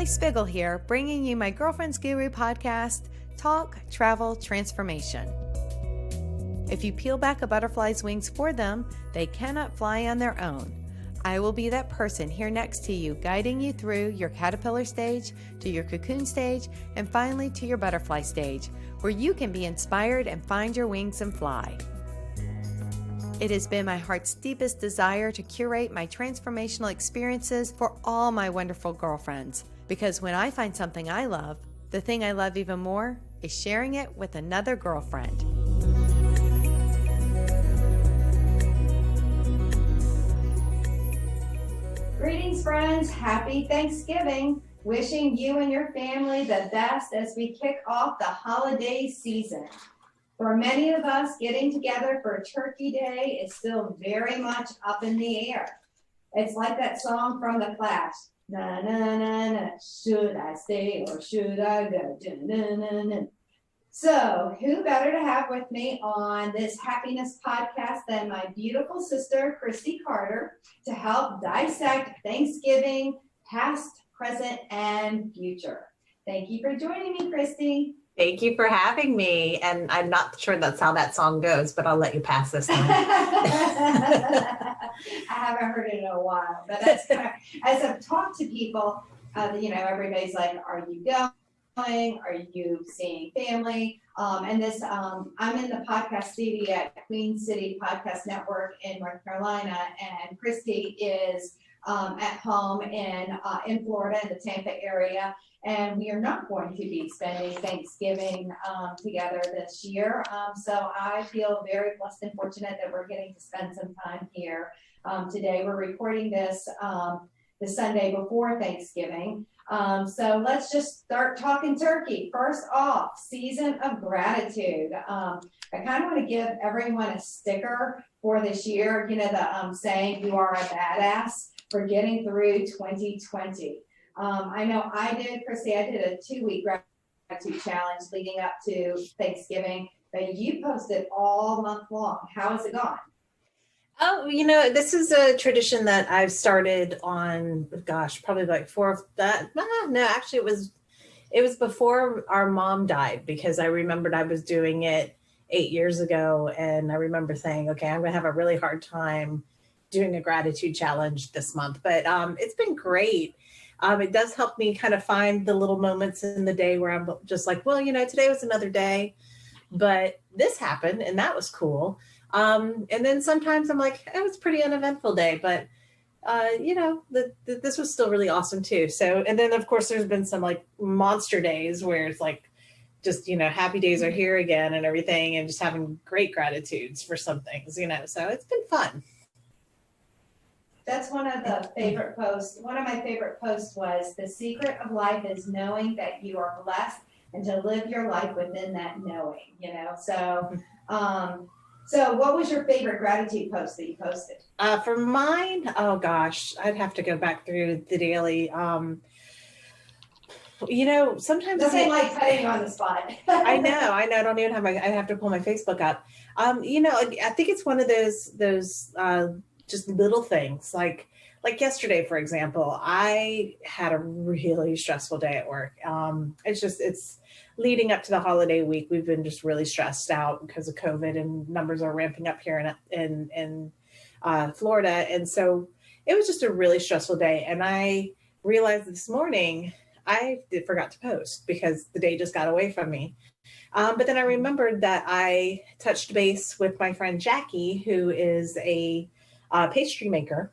Emily Spiegel here, bringing you my Girlfriend's Guru podcast, Talk, Travel, Transformation. If you peel back a butterfly's wings for them, they cannot fly on their own. I will be that person here next to you, guiding you through your caterpillar stage, to your cocoon stage, and finally to your butterfly stage, where you can be inspired and find your wings and fly. It has been my heart's deepest desire to curate my transformational experiences for all my wonderful girlfriends, because when I find something I love, the thing I love even more is sharing it with another girlfriend. Greetings, friends. Happy Thanksgiving. Wishing you and your family the best as we kick off the holiday season. For many of us, getting together for Turkey Day is still very much up in the air. It's like that song from The Clash. Na na na na, should I stay or should I go? Na, na, na. So, who better to have with me on this happiness podcast than my beautiful sister, Kristie Carter, to help dissect Thanksgiving, past, present, and future. Thank you for joining me, Kristie. Thank you for having me. And I'm not sure that's how that song goes, but I'll let you pass this time. I haven't heard it in a while, but that's kind of, as I've talked to people, everybody's like, are you going? Are you seeing family? I'm in the podcast studio at Queen City Podcast Network in North Carolina, and Kristie is at home in Florida, in the Tampa area, and we are not going to be spending Thanksgiving together this year. So I feel very blessed and fortunate that we're getting to spend some time here today. We're recording this the Sunday before Thanksgiving. So let's just start talking turkey. First off, season of gratitude. I kind of want to give everyone a sticker for this year. You know, the saying, you are a badass, for getting through 2020. I know I did, Kristie, I did a 2-week gratitude challenge leading up to Thanksgiving, but you posted all month long. How has it gone? Oh, this is a tradition that I've started on, probably like actually it was before our mom died, because I remembered I was doing it 8 years ago. And I remember saying, okay, I'm going to have a really hard time doing a gratitude challenge this month, but it's been great. It does help me kind of find the little moments in the day where I'm just like, well, today was another day, but this happened and that was cool. And then sometimes I'm like, it was a pretty uneventful day, but this was still really awesome too. So, and then of course there's been some like monster days where it's like, just, happy days are here again and everything, and just having great gratitudes for some things, so it's been fun. That's one of the favorite posts. One of my favorite posts was, the secret of life is knowing that you are blessed and to live your life within that knowing, So what was your favorite gratitude post that you posted? For mine, oh gosh, I'd have to go back through the daily. Sometimes nothing like putting you on the spot. I know. I don't even have I have to pull my Facebook up. I think it's one of those just little things like yesterday, for example. I had a really stressful day at work. It's leading up to the holiday week. We've been just really stressed out because of COVID, and numbers are ramping up here in Florida. And so it was just a really stressful day. And I realized this morning I forgot to post because the day just got away from me. But then I remembered that I touched base with my friend Jackie, who is a pastry maker.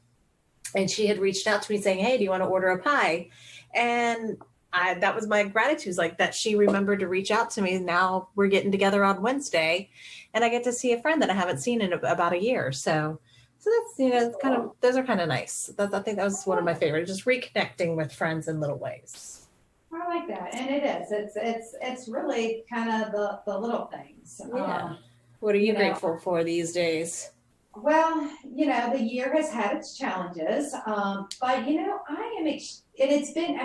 And she had reached out to me saying, hey, do you want to order a pie? And that was my gratitude, like that she remembered to reach out to me. Now we're getting together on Wednesday, and I get to see a friend that I haven't seen in about a year. So that's, it's kind of, those are kind of nice. I think that was one of my favorites, just reconnecting with friends in little ways. I like that. And it is, it's really kind of the little things. Yeah. What are you grateful for these days? Well, the year has had its challenges, but I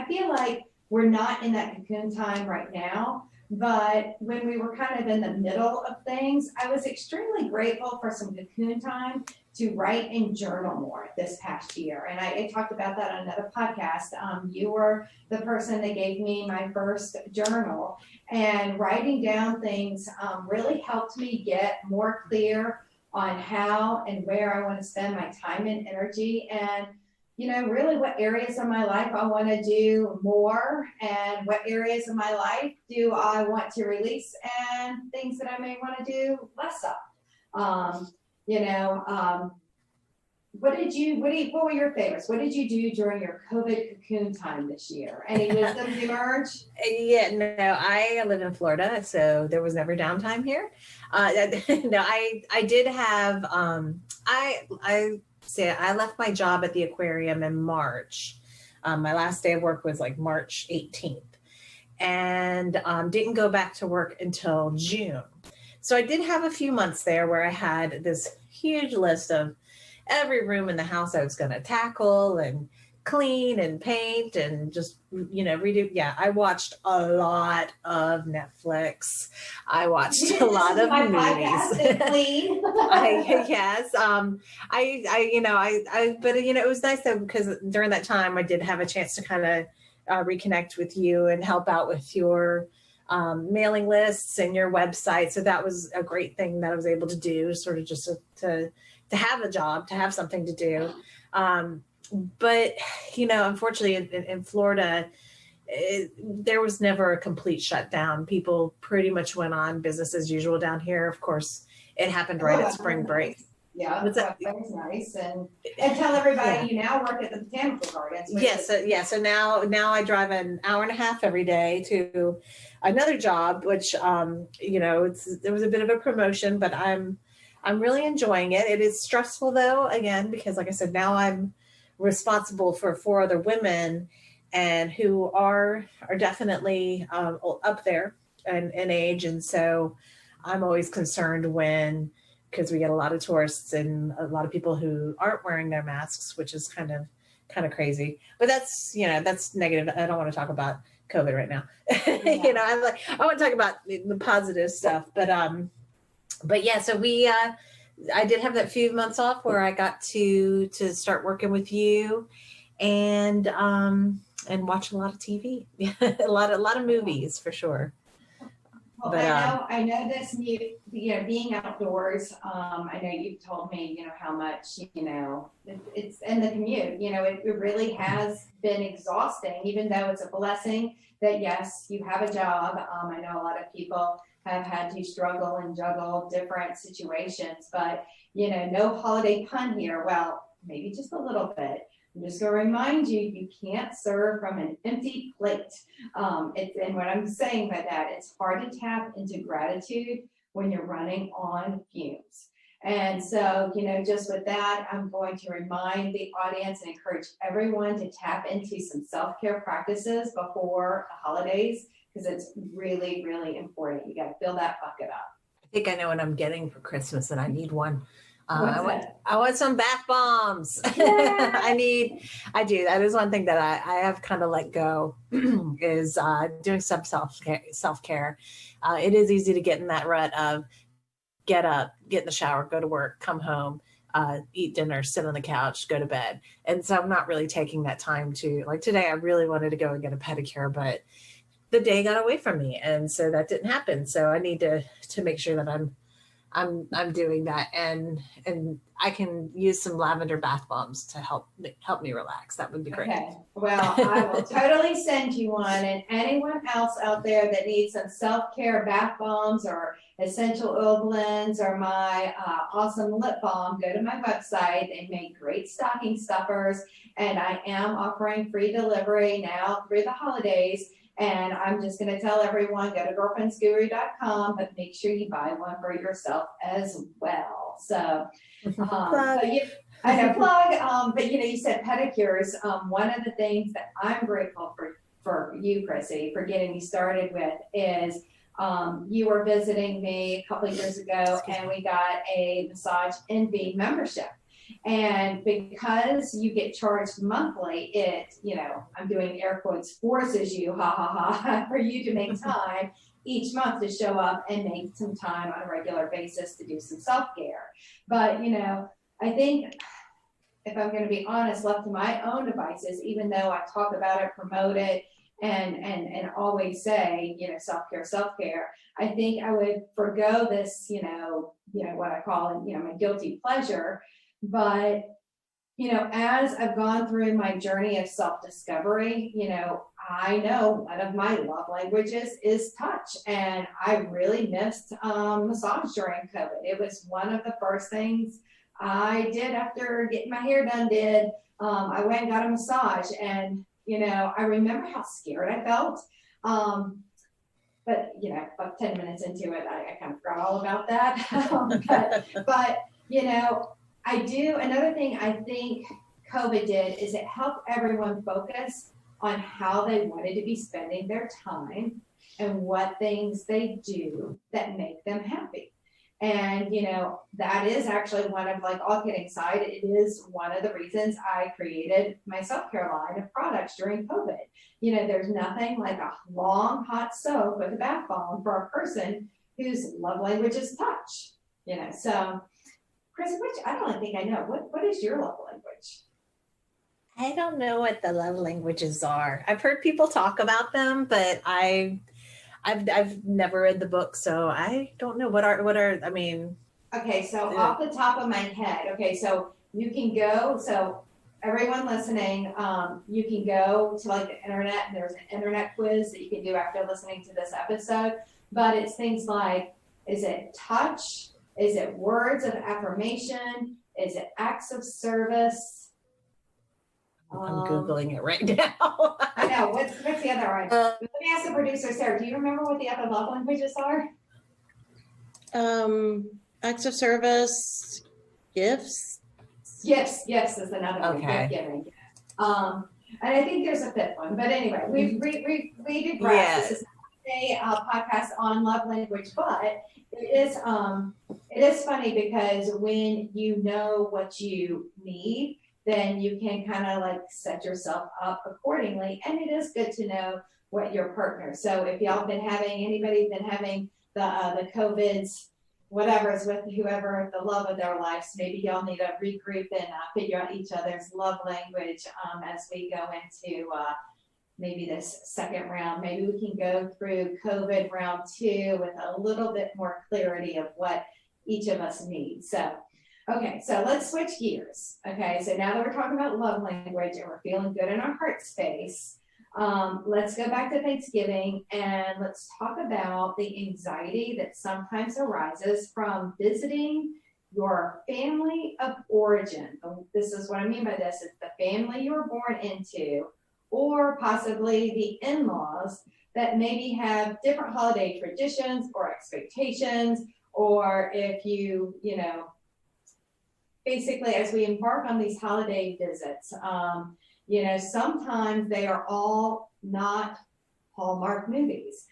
feel like we're not in that cocoon time right now, but when we were kind of in the middle of things, I was extremely grateful for some cocoon time to write and journal more this past year. And I talked about that on another podcast. You were the person that gave me my first journal, and writing down things really helped me get more clear on how and where I want to spend my time and energy, and really what areas of my life I want to do more, and what areas of my life do I want to release, and things that I may want to do less of. What were your favorites? What did you do during your COVID cocoon time this year? Any wisdom emerge? Yeah, no, I live in Florida, so there was never downtime here. No, I did have, I left my job at the aquarium in March. My last day of work was like March 18th, and didn't go back to work until June. So I did have a few months there where I had this huge list of every room in the house I was going to tackle and clean and paint and just, redo. Yeah, I watched a lot of Netflix. I watched a lot of movies. Clean. Yes. But it was nice though, because during that time I did have a chance to kind of reconnect with you and help out with your mailing lists and your website. So that was a great thing that I was able to do, sort of just to have a job, to have something to do. But, unfortunately in Florida, there was never a complete shutdown. People pretty much went on business as usual down here. Of course, it happened right at spring break. Yeah, that was nice. And tell everybody you now work at the Botanical Gardens. Yes. So now I drive an hour and a half every day to another job, which, there was a bit of a promotion, but I'm really enjoying it. It is stressful though, again, because like I said, now I'm responsible for 4 other women, and who are definitely up there in age. And so I'm always concerned because we get a lot of tourists and a lot of people who aren't wearing their masks, which is kind of crazy. But that's negative. I don't want to talk about COVID right now. Yeah. I want to talk about the positive stuff, but yeah, so I did have that few months off where I got to start working with you and watch a lot of TV, a lot of movies for sure. Well, but, I know this new, being outdoors. I know you've told me, how much, it's in the commute. It really has been exhausting, even though it's a blessing that yes, you have a job. I know a lot of people have had to struggle and juggle different situations, but no holiday pun here. Well, maybe just a little bit. I'm just going to remind you, you can't serve from an empty plate. And what I'm saying by that, it's hard to tap into gratitude when you're running on fumes. And so, just with that, I'm going to remind the audience and encourage everyone to tap into some self-care practices before the holidays, because it's really, really important. You got to fill that bucket up. I think I know what I'm getting for Christmas, and I need one. I want some bath bombs. I do. That is one thing that I have kind of let go is doing some self-care. It is easy to get in that rut of get up, get in the shower, go to work, come home, eat dinner, sit on the couch, go to bed. And so I'm not really taking that time to, like today, I really wanted to go and get a pedicure, but the day got away from me. And so that didn't happen. So I need to make sure that I'm doing that, and I can use some lavender bath bombs to help me relax. That would be great. Okay. Well, I will totally send you one, and anyone else out there that needs some self-care bath bombs or essential oil blends or my awesome lip balm, go to my website. They make great stocking stuffers, and I am offering free delivery now through the holidays. And I'm just going to tell everyone, go to girlfriendsguru.com, but make sure you buy one for yourself as well. So, I know, plug, but you said pedicures. One of the things that I'm grateful for you, Kristie, for getting me started with is you were visiting me a couple of years ago, and we got a Massage Envy membership. And because you get charged monthly, it, I'm doing air quotes, forces you, for you to make time each month to show up and make some time on a regular basis to do some self-care. But, I think if I'm going to be honest, left to my own devices, even though I talk about it, promote it, and always say, self-care, self-care, I think I would forego this, what I call, my guilty pleasure. But, as I've gone through my journey of self-discovery, I know one of my love languages is touch. And I really missed massage during COVID. It was one of the first things I did after getting my hair done. I went and got a massage, and I remember how scared I felt. But about 10 minutes into it, I kind of forgot all about that. but I do. Another thing I think COVID did is it helped everyone focus on how they wanted to be spending their time and what things they do that make them happy. And, that is actually one of, like, all kidding aside, it is one of the reasons I created my self-care line of products during COVID. There's nothing like a long hot soak with a bath bomb for a person whose love language is touch. So Chris, I don't think I know. What is your love language? I don't know what the love languages are. I've heard people talk about them, but I've never read the book, so I don't know what are. I mean. Okay, so off the top of my head, so you can go. So everyone listening, you can go to like the internet, and there's an internet quiz that you can do after listening to this episode. But it's things like, is it touch? Is it words of affirmation? Is it acts of service? I'm Googling it right now. I know. What's the other one? Let me ask the producer, Sarah, do you remember what the other love languages are? Acts of service, gifts. Yes is another one. Okay. Gift giving. And I think there's a fifth one. But anyway, we digress. Yes. This is not a podcast on love language, but it is funny because when you know what you need, then you can kind of like set yourself up accordingly. And it is good to know what your partner. So if y'all anybody's been having the COVIDs, whatever's with whoever the love of their lives, maybe y'all need to regroup and figure out each other's love language as we go into maybe this second round. Maybe we can go through COVID round 2 with a little bit more clarity of what each of us needs. So, okay, so let's switch gears. Okay, so now that we're talking about love language and we're feeling good in our heart space, let's go back to Thanksgiving and let's talk about the anxiety that sometimes arises from visiting your family of origin. This is what I mean by this. It's the family you were born into, or possibly the in-laws that maybe have different holiday traditions or expectations, or if basically as we embark on these holiday visits, sometimes they are all not Hallmark movies,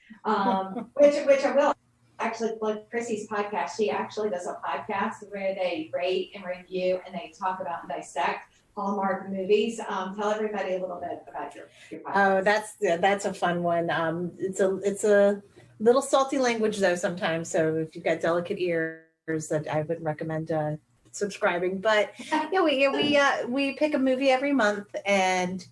which I will actually like Kristie's podcast. She actually does a podcast where they rate and review and they talk about and dissect Hallmark movies. Tell everybody a little bit about your podcast. Oh, that's a fun one. It's a little salty language though sometimes. So if you've got delicate ears, that I would recommend subscribing. But yeah, we pick a movie every month and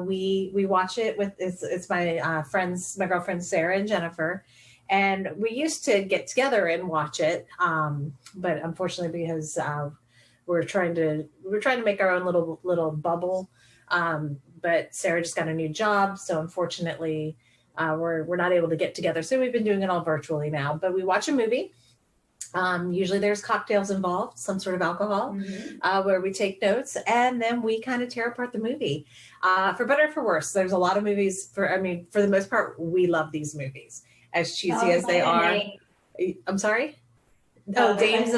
we watch it with it's my friends, my girlfriends Sarah and Jennifer. And we used to get together and watch it, but unfortunately, because we're trying to make our own little bubble. But Sarah just got a new job, so unfortunately, we're not able to get together. So we've been doing it all virtually now. But we watch a movie. Usually there's cocktails involved, some sort of alcohol, where we take notes, and then we kind of tear apart the movie. For better or for worse, there's a lot of movies. For the most part, we love these movies, as cheesy as they are. I'm sorry. Dames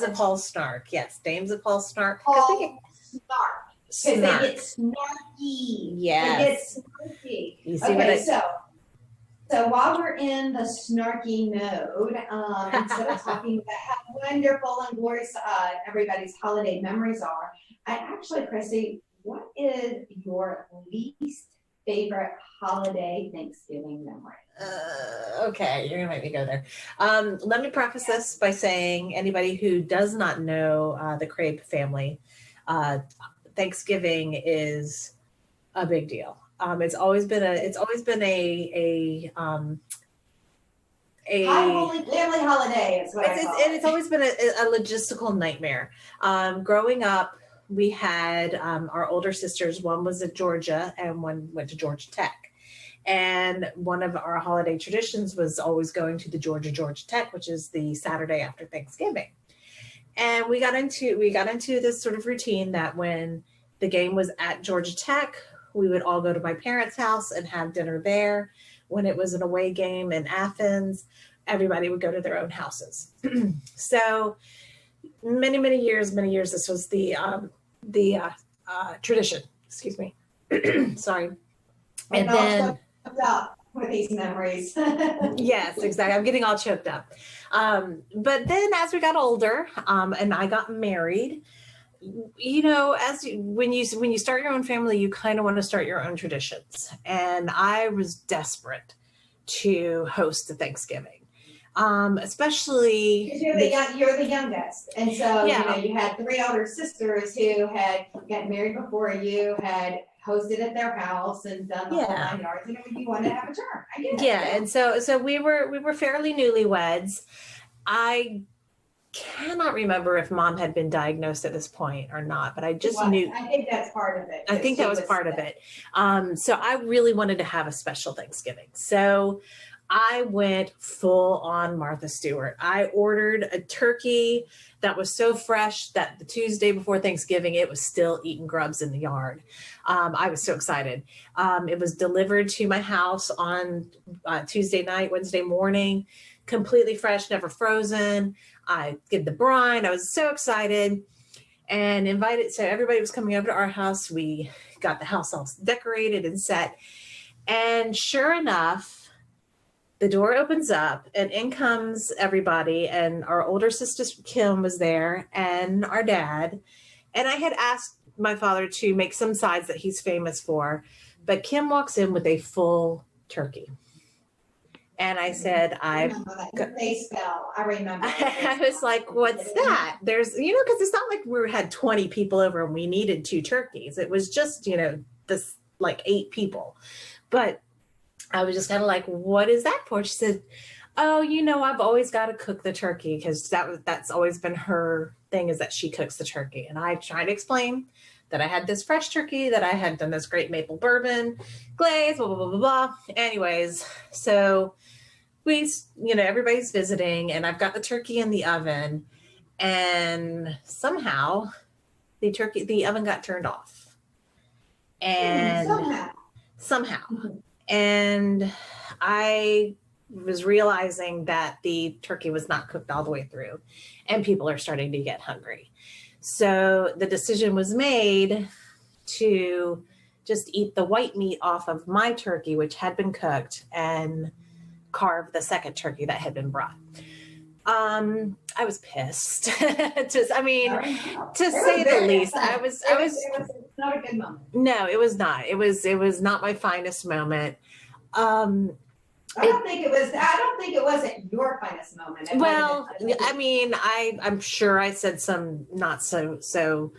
of Paul Snark. Yes, Dames of Paul Snark. Paul Snark. Because they get snarky. Yes. They get snarky. You see so while we're in the snarky mode, instead of talking about how wonderful and glorious everybody's holiday memories are, Kristie, what is your least favorite holiday Thanksgiving memory? Okay, you're gonna make me go there. Let me preface this by saying anybody who does not know the Crape family, Thanksgiving is a big deal. It's always been a High holy family holiday is what I call it's always been a logistical nightmare. Growing up, we had our older sisters. One was at Georgia, and one went to Georgia Tech. And one of our holiday traditions was always going to the Georgia Tech, which is the Saturday after Thanksgiving. And we got into this sort of routine that when the game was at Georgia Tech, we would all go to my parents' house and have dinner there. When it was an away game in Athens, everybody would go to their own houses. So many years, this was the tradition. Excuse me. Sorry. And then up with these memories. yes, exactly. I'm getting all choked up. But then as we got older, and I got married, you know, when you start your own family, you kind of want to start your own traditions. And I was desperate to host a Thanksgiving, especially you're the youngest, and so you know you had 3 older sisters who had gotten married before you, had hosted at their house and done the whole 9 yards, and you wanted to have a turn. I get it. Yeah, and so we were fairly newlyweds. I cannot remember if Mom had been diagnosed at this point or not, but I just knew. I think that's part of it. I think that was part of it. So I really wanted to have a special Thanksgiving. So I went full on Martha Stewart. I ordered a turkey that was so fresh that the Tuesday before Thanksgiving, it was still eating grubs in the yard. I was so excited. It was delivered to my house on Tuesday night, Wednesday morning, completely fresh, never frozen. I did the brine. I was so excited and invited. So everybody was coming over to our house. We got the house all decorated and set. And sure enough, the door opens up and in comes everybody. And our older sister, Kim, was there and our dad. And I had asked my father to make some sides that he's famous for. But Kim walks in with a full turkey. And I said, I remember. I was like, what's that? There's, you know, because it's not like we had 20 people over and we needed 2 turkeys. It was just, you know, this like 8 people. But I was just kind of like, what is that for? She said, oh, you know, I've always got to cook the turkey because that's always been her thing, is that she cooks the turkey. And I tried to explain that I had this fresh turkey, that I had done this great maple bourbon glaze, blah, blah, blah, blah, blah. Anyways, so we, you know, everybody's visiting and I've got the turkey in the oven and somehow the oven got turned off. And somehow. And I was realizing that the turkey was not cooked all the way through and people are starting to get hungry. So the decision was made to just eat the white meat off of my turkey, which had been cooked, and carve the second turkey that had been brought. I was pissed. To say the least. It was not a good moment. No, it was not. It was not my finest moment. I don't think it wasn't your finest moment. I'm sure I said some not so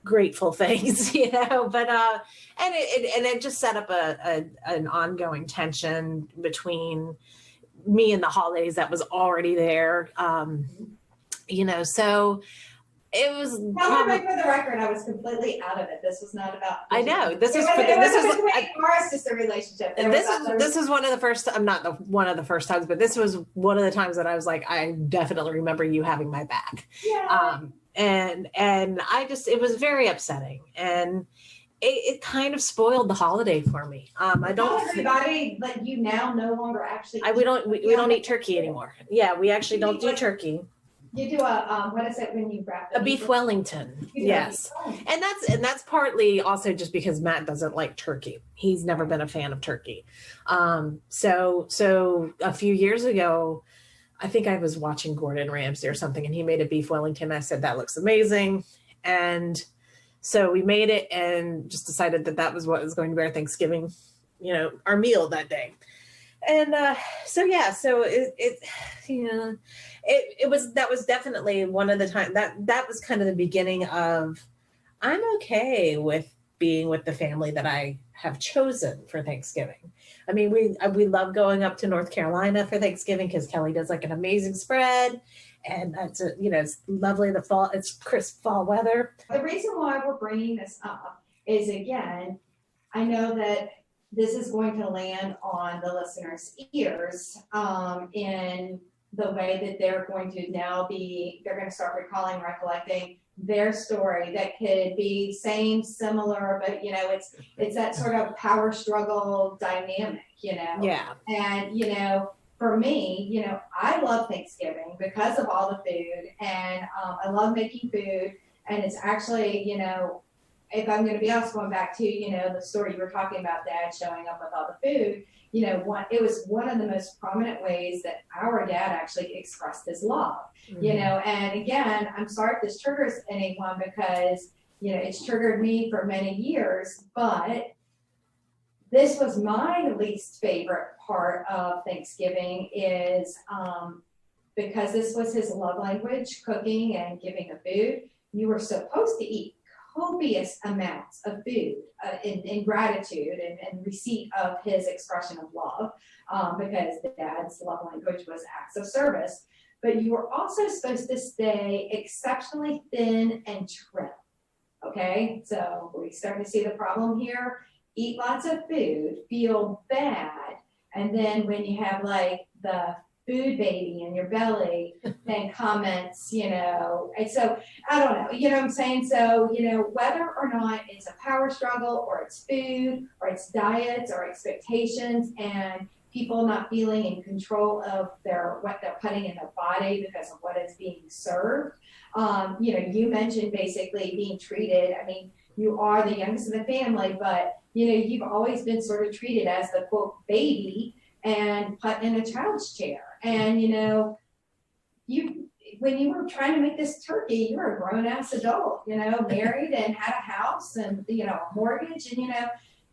grateful things, you know, but and it just set up an ongoing tension between me and the holidays that was already there. You know, so it was. For the record, I was completely out of it. This was not about. I know this is just a relationship. This is one of the first. I'm not one of the first times, but this was one of the times that I was like, I definitely remember you having my back. Yeah. And it was very upsetting, and it kind of spoiled the holiday for me. I don't. Everybody, like you now, no longer actually. We don't eat turkey anymore. Yeah, we actually don't do turkey. You do a what is it when you wrap a beef Wellington? Yes, and that's partly also just because Matt doesn't like turkey. He's never been a fan of turkey. So a few years ago, I think I was watching Gordon Ramsay or something, and he made a beef Wellington. I said, that looks amazing. And so we made it and just decided that was what was going to be our Thanksgiving. our meal that day. And so that was definitely one of the time that was kind of the beginning of, I'm okay with being with the family that I have chosen for Thanksgiving. I mean, we love going up to North Carolina for Thanksgiving because Kelly does like an amazing spread, and it's lovely. It's crisp fall weather. The reason why we're bringing this up is, again, I know that this is going to land on the listeners' ears in the way that they're going to start recalling, recollecting their story that could be same, similar, but it's that sort of power struggle dynamic, Yeah. And for me, I love Thanksgiving because of all the food, and I love making food, and it's actually, if I'm going to be honest, going back to, the story you were talking about, Dad showing up with all the food, it was one of the most prominent ways that our dad actually expressed his love, and again, I'm sorry if this triggers anyone because, it's triggered me for many years, but this was my least favorite part of Thanksgiving is because this was his love language, cooking and giving of food. You were supposed to eat copious amounts of food in gratitude and receipt of his expression of love because Dad's love language was acts of service. But you were also supposed to stay exceptionally thin and trim. Okay, so we start to see the problem here. Eat lots of food, feel bad, and then when you have like the food baby in your belly, then comments, and so I don't know, what I'm saying? So, whether or not it's a power struggle or it's food or it's diets or expectations and people not feeling in control of what they're putting in their body because of what is being served. You mentioned basically being treated. I mean, you are the youngest of the family, but you've always been sort of treated as the quote baby and put in a child's chair. And when you were trying to make this turkey, you were a grown-ass adult, married and had a house and a mortgage, and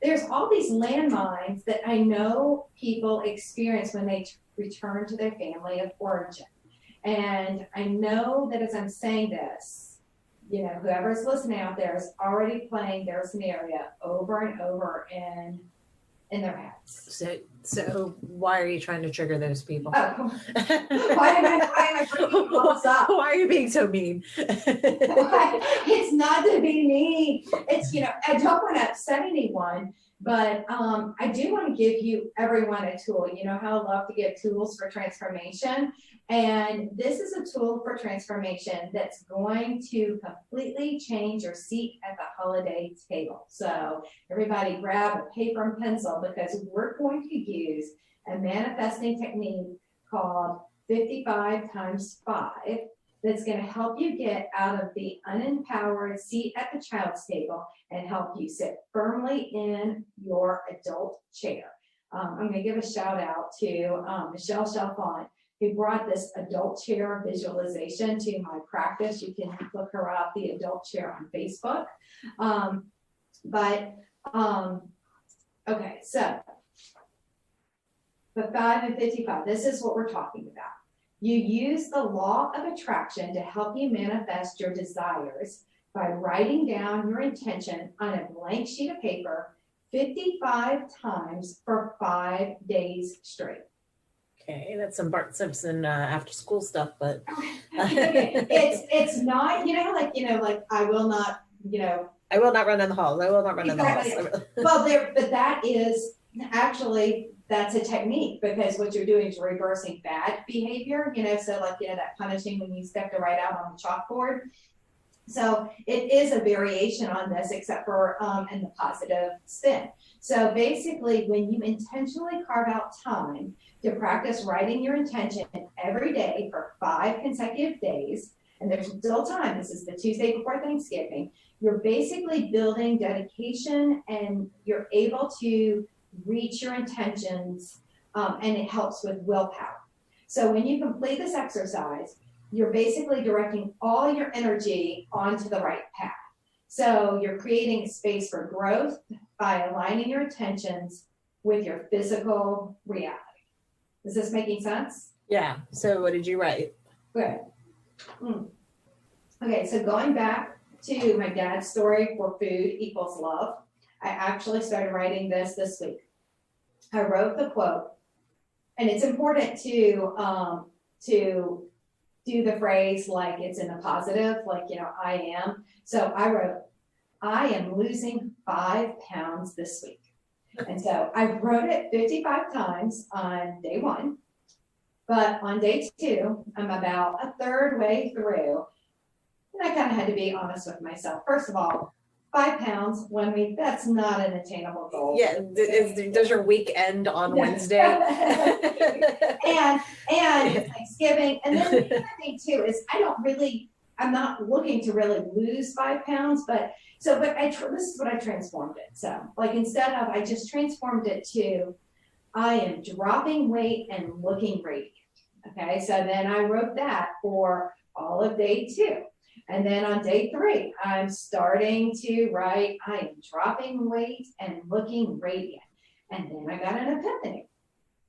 there's all these landmines that I know people experience when they return to their family of origin. And I know that as I'm saying this, whoever's listening out there is already playing their scenario over and over in their heads. So why are you trying to trigger those people? Oh, why am I bringing all this up? Why are you being so mean? It's not to be mean. It's, I don't want to upset anyone, but I do want to give everyone a tool. You know how I love to give tools for transformation. And this is a tool for transformation that's going to completely change your seat at the holiday table. So everybody grab a paper and pencil because we're going to use a manifesting technique called 55 times 5 that's going to help you get out of the unempowered seat at the child's table and help you sit firmly in your adult chair. I'm going to give a shout out to Michelle Chalfant, who brought this adult chair visualization to my practice. You can look her up, the adult chair on Facebook. Okay, so the 5 and 55, this is what we're talking about. You use the law of attraction to help you manifest your desires by writing down your intention on a blank sheet of paper 55 times for 5 days straight. Okay, that's some Bart Simpson after school stuff, but it's not, like I will not, I will not run in the halls. I will not run in the halls. Well, but that is actually, that's a technique because what you're doing is reversing bad behavior, so like, that punishing when you step to write out on the chalkboard. So it is a variation on this, except for in the positive spin. So basically, when you intentionally carve out time to practice writing your intention every day for 5 consecutive days, and there's still time, this is the Tuesday before Thanksgiving, you're basically building dedication and you're able to reach your intentions, and it helps with willpower. So when you complete this exercise, you're basically directing all your energy onto the right path. So you're creating a space for growth by aligning your intentions with your physical reality. Is this making sense? Yeah. So what did you write? Good. Okay, so going back to my dad's story for food equals love, I actually started writing this week. I wrote the quote, and it's important to do the phrase like it's in a positive, like, you know, I am. So I wrote, I am losing 5 pounds this week. And so I wrote it 55 times on day 1, but on day 2, I'm about a third way through. And I kind of had to be honest with myself. First of all, 5 pounds 1 week, that's not an attainable goal. Yeah. Does your week end on Wednesday? and it's Thanksgiving. And then the other thing too is I'm not looking to really lose 5 pounds, but this is what I transformed it. So like instead of, I just transformed it to, I am dropping weight and looking radiant. Okay. So then I wrote that for all of day 2. And then on day 3, I'm starting to write, I am dropping weight and looking radiant. And then I got an epiphany.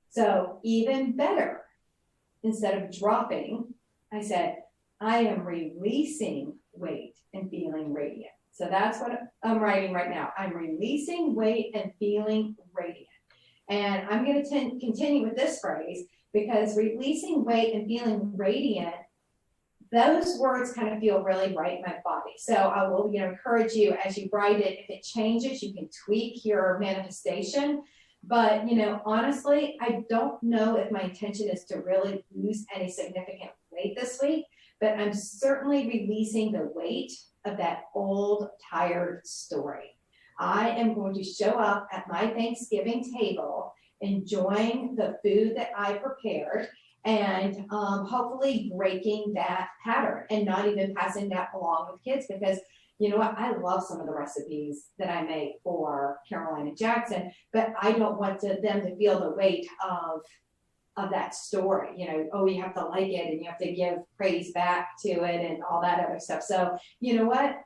So even better, instead of dropping, I said, I am releasing weight and feeling radiant. So that's what I'm writing right now. I'm releasing weight and feeling radiant. And I'm going to continue with this phrase because releasing weight and feeling radiant, those words kind of feel really right in my body. So I will, encourage you as you write it, if it changes, you can tweak your manifestation. But, honestly, I don't know if my intention is to really lose any significant weight this week, but I'm certainly releasing the weight of that old, tired story. I am going to show up at my Thanksgiving table, enjoying the food that I prepared, and hopefully breaking that pattern and not even passing that along with kids, because you know what, I love some of the recipes that I make for Caroline and Jackson, but I don't want them to feel the weight of that story. You have to like it and you have to give praise back to it and all that other stuff. So you know what?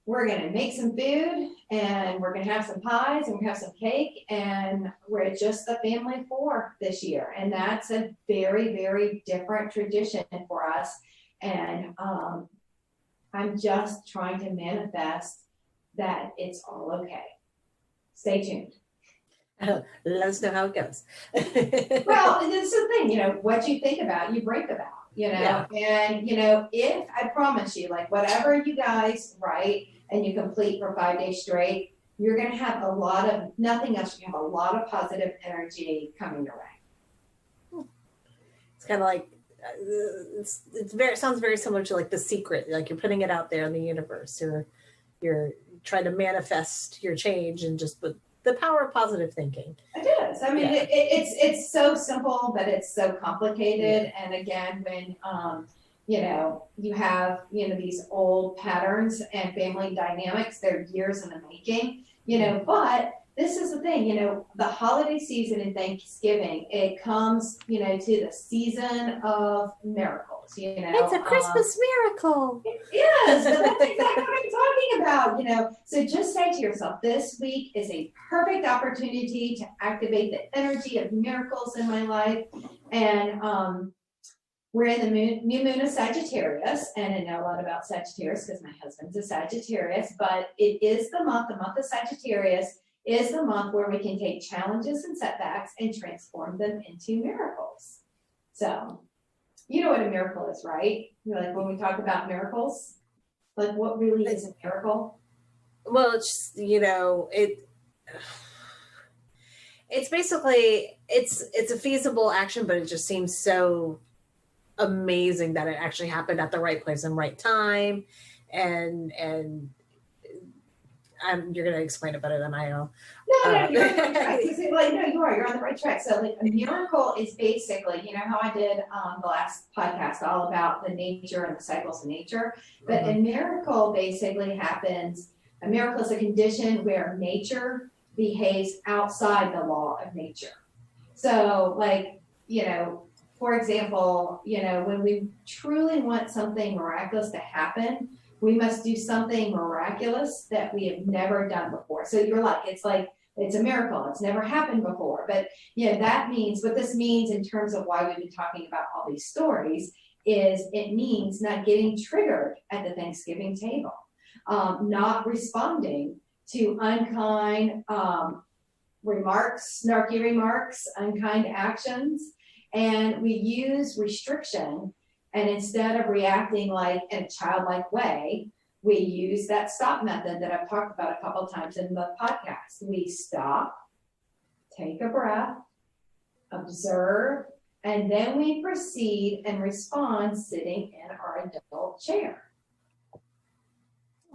We're going to make some food and we're going to have some pies and we have some cake, and we're just the family of 4 this year. And that's a very, very different tradition for us. And I'm just trying to manifest that it's all okay. Stay tuned. Let us know how it goes. Well, and this is the thing, what you think about, you break about, Yeah. And, if I promise you, like whatever you guys write and you complete for 5 days straight, you're going to have nothing else. You have a lot of positive energy coming your way. It's kind of like, it sounds very similar to like The Secret, like you're putting it out there in the universe. You're trying to manifest your change and just with the power of positive thinking. It is. I mean, Yeah. it's so simple, but it's so complicated. Yeah. And again, when, you have, these old patterns and family dynamics, they're years in the making, but this is the thing, the holiday season and Thanksgiving, it comes, to the season of miracles, It's a Christmas miracle. Yes, but that's exactly what I'm talking about, So just say to yourself, this week is a perfect opportunity to activate the energy of miracles in my life. And we're in the new moon of Sagittarius, and I know a lot about Sagittarius because my husband's a Sagittarius, but it is the month of Sagittarius is the month where we can take challenges and setbacks and transform them into miracles. So, you know what a miracle is, right? Like when we talk about miracles, like what really is a miracle? Well, it's it's basically it's a feasible action, but it just seems so amazing that it actually happened at the right place and right time, and you're going to explain it better than I know. No, you're on the right track. You're on the right track. So like a miracle is basically, how I did the last podcast all about the nature and the cycles of nature. But a miracle basically happens, a miracle is a condition where nature behaves outside the law of nature. So like, for example, when we truly want something miraculous to happen, we must do something miraculous that we have never done before. So it's like it's a miracle. It's never happened before. But that means, what this means in terms of why we've been talking about all these stories is it means not getting triggered at the Thanksgiving table, not responding to unkind remarks, snarky remarks, unkind actions. And we use restriction, and instead of reacting like in a childlike way, we use that stop method that I've talked about a couple of times in the podcast. We stop, take a breath, observe, and then we proceed and respond sitting in our adult chair.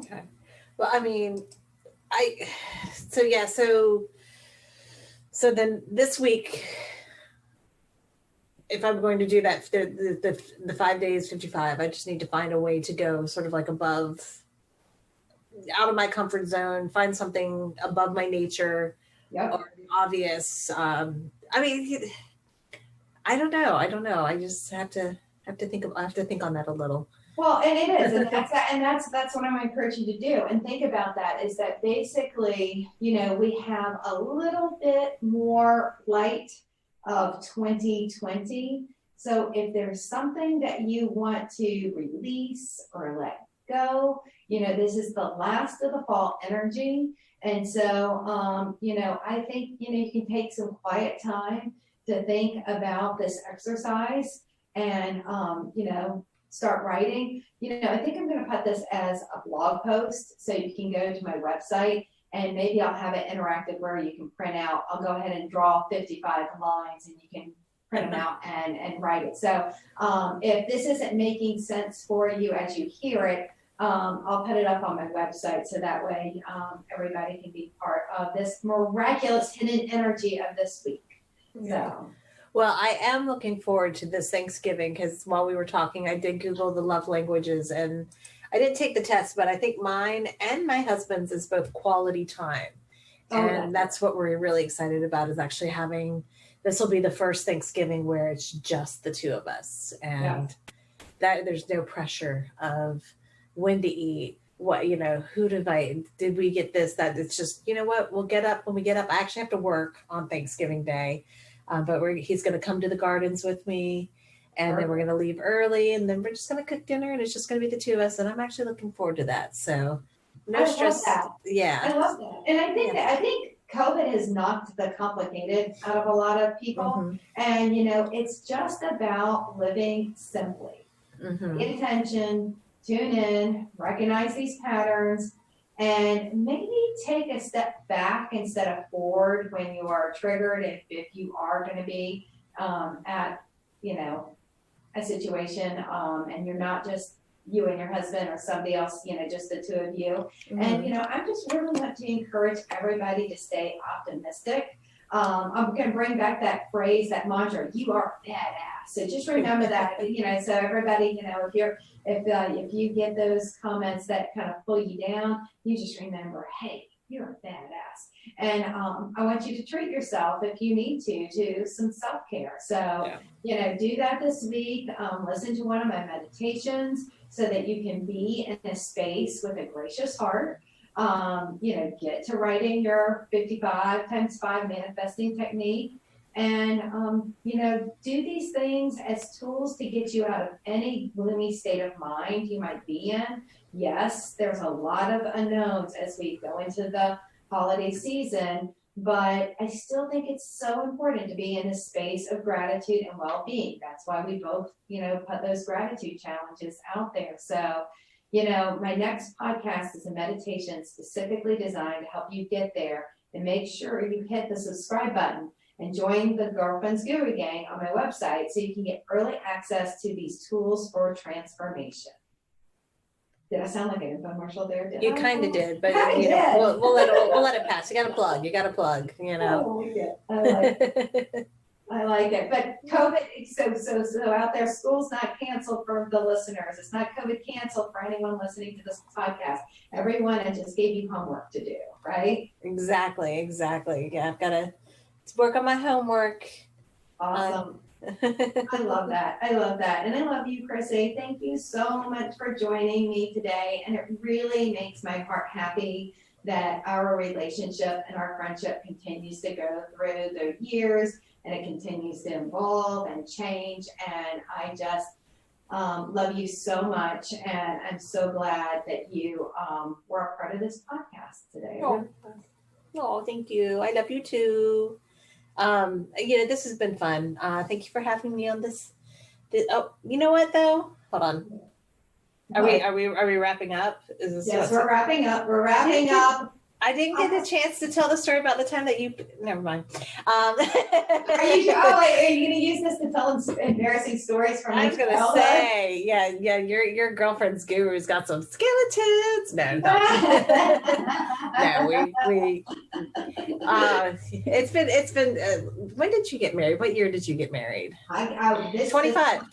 Okay. Well, I mean, so then this week, if I'm going to do that, the 5 days, 55, I just need to find a way to go sort of like above, out of my comfort zone, find something above my nature, Yep. or the obvious. I mean, I don't know. I just have to think on that a little. Well, and it is, and that's what I'm encouraging you to do. And think about that, is that basically, we have a little bit more light of 2020. So if there's something that you want to release or let go, this is the last of the fall energy. And so, I think, you can take some quiet time to think about this exercise and, start writing. I think I'm going to put this as a blog post, so you can go to my website, and maybe I'll have it interactive where you can print out. I'll go ahead and draw 55 lines, and you can print them out and write it. So if this isn't making sense for you as you hear it, I'll put it up on my website, so that way everybody can be part of this miraculous hidden energy of this week. Yeah. So. Well, I am looking forward to this Thanksgiving, because while we were talking, I did Google the love languages, and I didn't take the test, but I think mine and my husband's is both quality time. And that's what we're really excited about, is actually having, this will be the first Thanksgiving where it's just the two of us, and that there's no pressure of when to eat, what, who to invite, did we get this, that. It's just, what, we'll get up when we get up. I actually have to work on Thanksgiving Day. But he's going to come to the gardens with me, and then we're going to leave early, and then we're just going to cook dinner, and it's just going to be the two of us. And I'm actually looking forward to that. So no stress. Yeah. I love that. And I think COVID has knocked the complicated out of a lot of people. Mm-hmm. And, it's just about living simply. Mm-hmm. Pay attention, tune in, recognize these patterns, and maybe take a step back instead of forward when you are triggered. If you are going to be at, a situation, and you're not just you and your husband or somebody else, just the two of you. Mm-hmm. And, I just really want to encourage everybody to stay optimistic. I'm going to bring back that phrase, that mantra, you are badass. So just remember that, so everybody, if you get those comments that kind of pull you down, you just remember, hey, you're a badass. And I want you to treat yourself, if you need to do some self-care. So, do that this week. Listen to one of my meditations so that you can be in a space with a gracious heart. Get to writing your 55 times 5 manifesting technique, and, do these things as tools to get you out of any gloomy state of mind you might be in. Yes, there's a lot of unknowns as we go into the holiday season, but I still think it's so important to be in a space of gratitude and well-being. That's why we both, put those gratitude challenges out there. So, my next podcast is a meditation specifically designed to help you get there, and make sure you hit the subscribe button and join the Girlfriends Guru Gang on my website so you can get early access to these tools for transformation. Did I sound like an infomercial there? You kind of did, but we'll let it pass. You got to plug. Oh, I like it. But COVID, so out there, school's not canceled for the listeners. It's not COVID canceled for anyone listening to this podcast. Everyone, I just gave you homework to do, right? Exactly. Yeah, I've got to work on my homework. Awesome. I love that. And I love you, Kristie. Thank you so much for joining me today. And it really makes my heart happy that our relationship and our friendship continues to go through the years, and it continues to evolve and change. And I just love you so much, and I'm so glad that you were a part of this podcast today. Oh, thank you. I love you too. This has been fun. Thank you for having me on this. Oh, you know what though? Hold on. Are we wrapping up? Is this Yes, we're wrapping up. We're wrapping up. I didn't get a chance to tell the story about the time that you. Never mind. Are you going to use this to tell them some embarrassing stories from? I was going to say, yeah. Your girlfriend's guru's got some skeletons. No. No, we. It's been. When did you get married? What year did you get married? 25,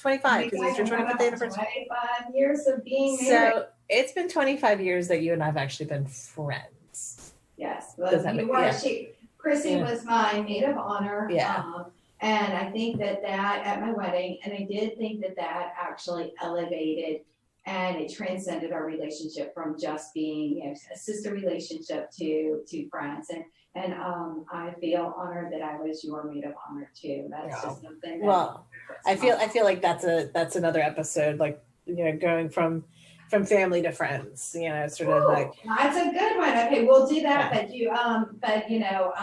because it's your 25th anniversary. 25 years of being married. So it's been 25 years that you and I've actually been friends. Yes, well, Kristie was my maid of honor. Yeah. And I think that at my wedding, and I did think that actually elevated and it transcended our relationship from just being a sister relationship to friends. And I feel honored that I was your maid of honor too. That's just something that. Well, I feel like that's another episode, like, going from family to friends, sort of like. That's a good one. Okay, we'll do that. Yeah.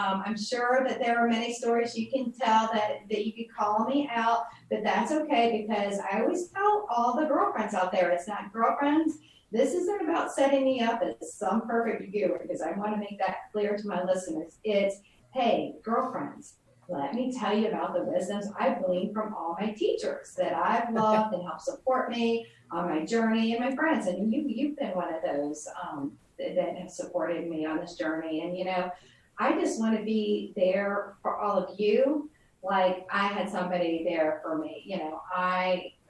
I'm sure that there are many stories you can tell that you could call me out, but that's okay, because I always tell all the girlfriends out there, it's not girlfriends. This isn't about setting me up as some perfect guru, because I want to make that clear to my listeners. It's, hey, girlfriends, let me tell you about the wisdoms I've gleaned from all my teachers that I've loved and helped support me on my journey, and my friends. And you've been one of those that have supported me on this journey. And, I just want to be there for all of you. Like I had somebody there for me.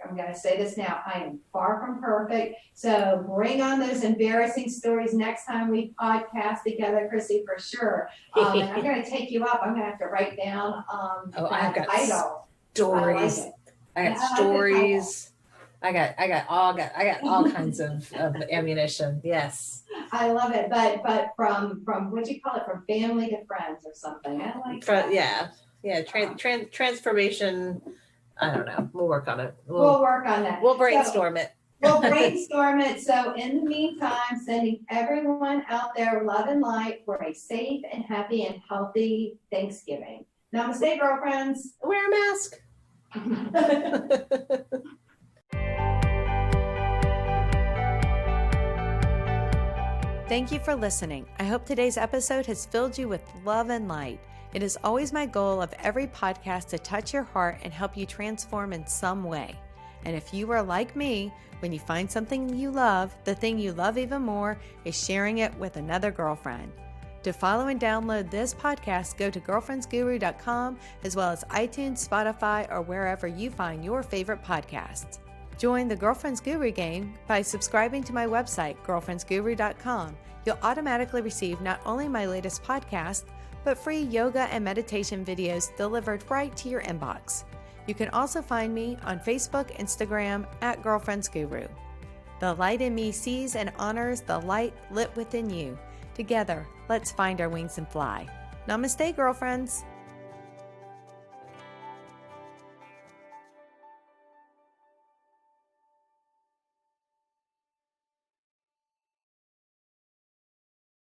I'm going to say this now, I am far from perfect. So bring on those embarrassing stories next time we podcast together, Kristie, for sure. And I'm going to take you up. I'm going to have to write down I've got title. Stories. I got stories. I got all kinds of ammunition. Yes. I love it. But from what do you call it? From family to friends or something. I like that. Yeah. Transformation. I don't know. We'll work on it. We'll work on that. We'll brainstorm it. We'll brainstorm it. So in the meantime, sending everyone out there love and light for a safe and happy and healthy Thanksgiving. Namaste, girlfriends. Wear a mask. Thank you for listening. I hope today's episode has filled you with love and light. It is always my goal of every podcast to touch your heart and help you transform in some way. And if you are like me, when you find something you love, the thing you love even more is sharing it with another girlfriend. To follow and download this podcast, go to girlfriendsguru.com, as well as iTunes, Spotify, or wherever you find your favorite podcasts. Join the Girlfriends Guru game by subscribing to my website, girlfriendsguru.com. You'll automatically receive not only my latest podcast, but free yoga and meditation videos delivered right to your inbox. You can also find me on Facebook, Instagram at Girlfriends Guru. The light in me sees and honors the light lit within you. Together, let's find our wings and fly. Namaste, girlfriends.